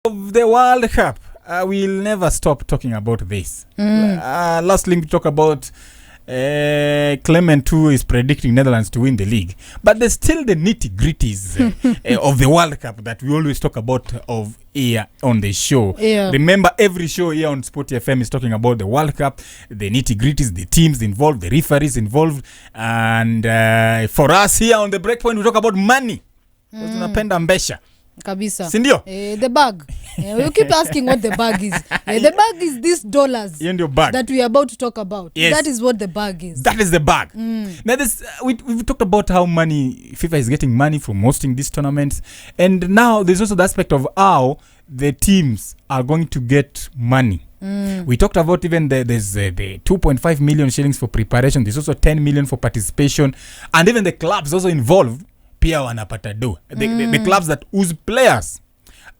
of the World Cup. We'll never stop talking about this. Lastly, we talk about Clement, who is predicting Netherlands to win the league. But there's still the nitty-gritties of the World Cup that we always talk about here on the show. Yeah. Remember, every show here on Sport FM is talking about the World Cup, the nitty-gritties, the teams involved, the referees involved. And for us here on the Breakpoint, we talk about money. Tunapenda mbesha. Kabisa. Sindio? The bag. You keep asking what the bag is. The bag is these dollars that we are about to talk about. Yes. That is what the bag is. That is the bag. Now, this we've talked about how FIFA is getting money from hosting these tournaments. And now there's also the aspect of how the teams are going to get money. We talked about even there's the 2.5 million shillings for preparation. There's also 10 million for participation. And even the clubs also involved. Pia wanapata do. The clubs that whose players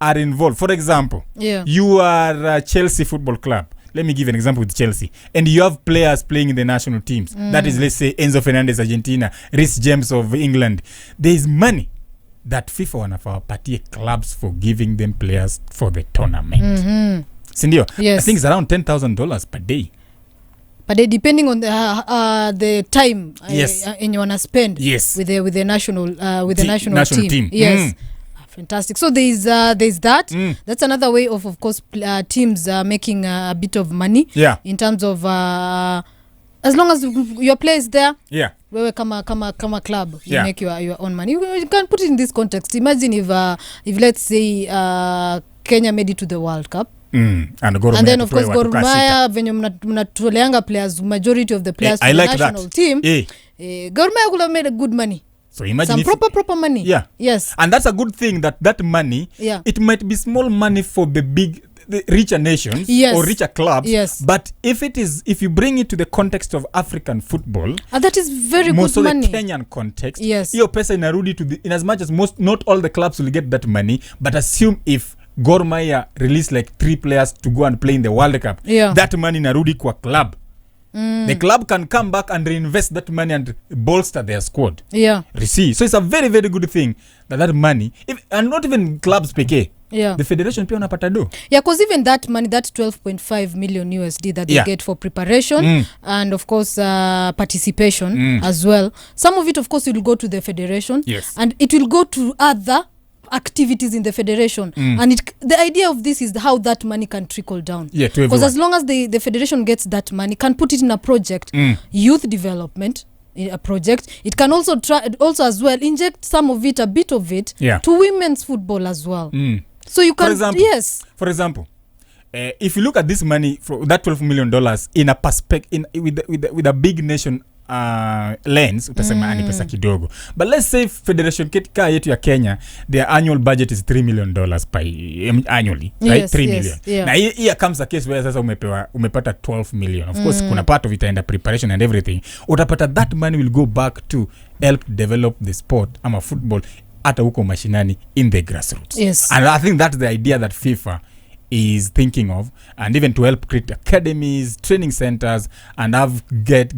are involved. For example, you are a Chelsea Football Club. Let me give an example with Chelsea. And you have players playing in the national teams. That is, let's say, Enzo Fernandez, Argentina, Reece James of England. There is money that FIFA wanapatia clubs for giving them players for the tournament. Sindio? Yes. I think it's around $10,000 per day. But depending on the time and you wanna spend with the national team. Yes. Fantastic. So there's that. That's another way of course teams making a bit of money. In terms of as long as your player is there. Wewe kama club you make your own money. You can put it in this context. Imagine if let's say Kenya made it to the World Cup. And then of course Gor Mahia venye mnatoleanga players, majority of the players for the national team. Gor Mahia could have made a good money. So imagine some proper money. Yes. And that's a good thing that money, it might be small money for the richer nations or richer clubs. But if you bring it to the context of African football, that is very most good of money. The Kenyan context, hiyo pesa inarudi to in as much as not all the clubs will get that money, but assume if Gor Mahia release like 3 players to go and play in the World Cup, that money narudi kwa club. The club can come back and reinvest that money and bolster their squad. See, so it's a very, very good thing that money, and not even clubs peke. The federation pia unapata do. Because even that money, that 12.5 million USD that they get for preparation and of course participation as well. Some of it of course will go to the federation and it will go to other activities in the federation. And the idea of this is how that money can trickle down. Because as long as the federation gets that money, can put it in a project, youth development, a project. It can also also as well inject some of it, a bit of it, to women's football as well. So you can, for example, if you look at this money, for that $12 million in a perspective, with a big nation lens, utasema ni pesa kidogo. But let's say federation ketika yetu ya Kenya, their annual budget is $3 million annually, right? 3 million. Na here comes a case where sasa umepata 12 million. Of course, kuna part of it and the preparation and everything. Utapata that money will go back to help develop the sport ama football hata huko mashinani in the grassroots. And I think that's the idea that FIFA is thinking of, and even to help create academies, training centers, and create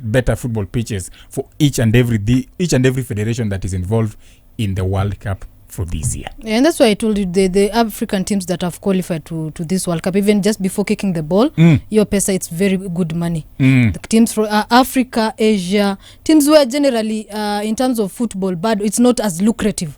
better football pitches for each and every federation that is involved in the World Cup for this year. And that's why I told you the African teams that have qualified to this World Cup, even just before kicking the ball, your pesa, it's very good money. The teams from Africa, Asia, teams where generally in terms of football, but it's not as lucrative.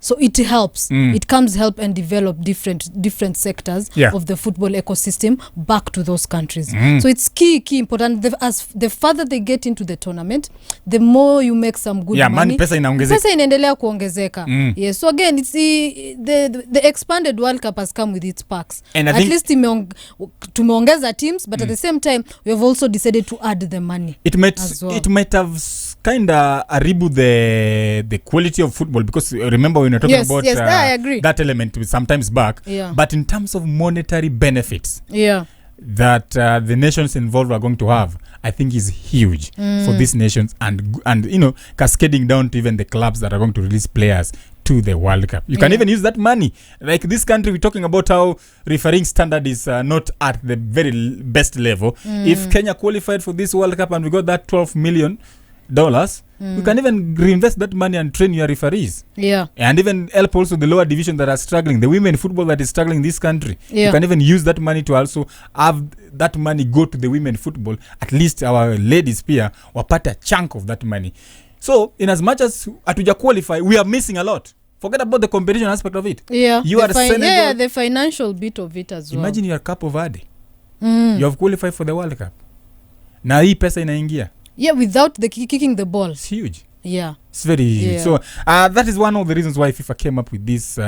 So it helps. It comes help and develop different sectors of the football ecosystem back to those countries. So it's key important. As the further they get into the tournament, the more you make some good money. Pesa inaendelea kuongezeka. So again, it's the expanded World Cup has come with its perks. And at least tumeongeza teams, but at the same time, we have also decided to add the money. It might have kind of reboot the quality of football, because remember when you're talking about I agree. that element sometimes back, but in terms of monetary benefits that the nations involved are going to have, I think is huge for these nations, and you know, cascading down to even the clubs that are going to release players to the World Cup. You can even use that money. Like this country, we're talking about how refereeing standard is not at the very best level. If Kenya qualified for this World Cup and we got that 12 million, you can even reinvest that money and train your referees. Yeah. And even help also the lower division that are struggling, the women football that is struggling in this country. Yeah. You can even use that money to also have that money go to the women football. At least our ladies pia wapata a chunk of that money. So in as much as atuja qualify, we are missing a lot. Forget about the competition aspect of it. Yeah. You are Senegal. Yeah, the financial bit of it as well. Imagine you are Cup of Ade. You have qualified for the World Cup. Na hii pesa inaingia. Yeah, without the kicking the ball. It's huge. Yeah. It's very huge. So that is one of the reasons why FIFA came up with these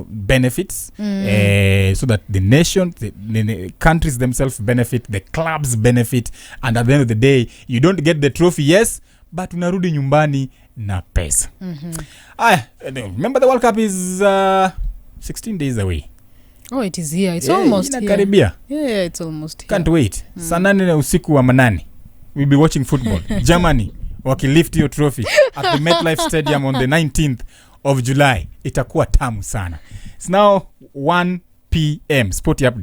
benefits, so that the nation, the countries themselves benefit, the clubs benefit, and at the end of the day, you don't get the trophy, yes, but unarudi nyumbani na pesa. Remember the World Cup is 16 days away. Oh, it is here. It's almost here. Karibia. Yeah, it's almost here. Can't wait. Saa 8 na usiku wa manane. We'll be watching football. Germany wakilift your trophy at the MetLife Stadium on the 19th of July. Itakuwa tamu sana. It's now 1 p.m. Sporty update.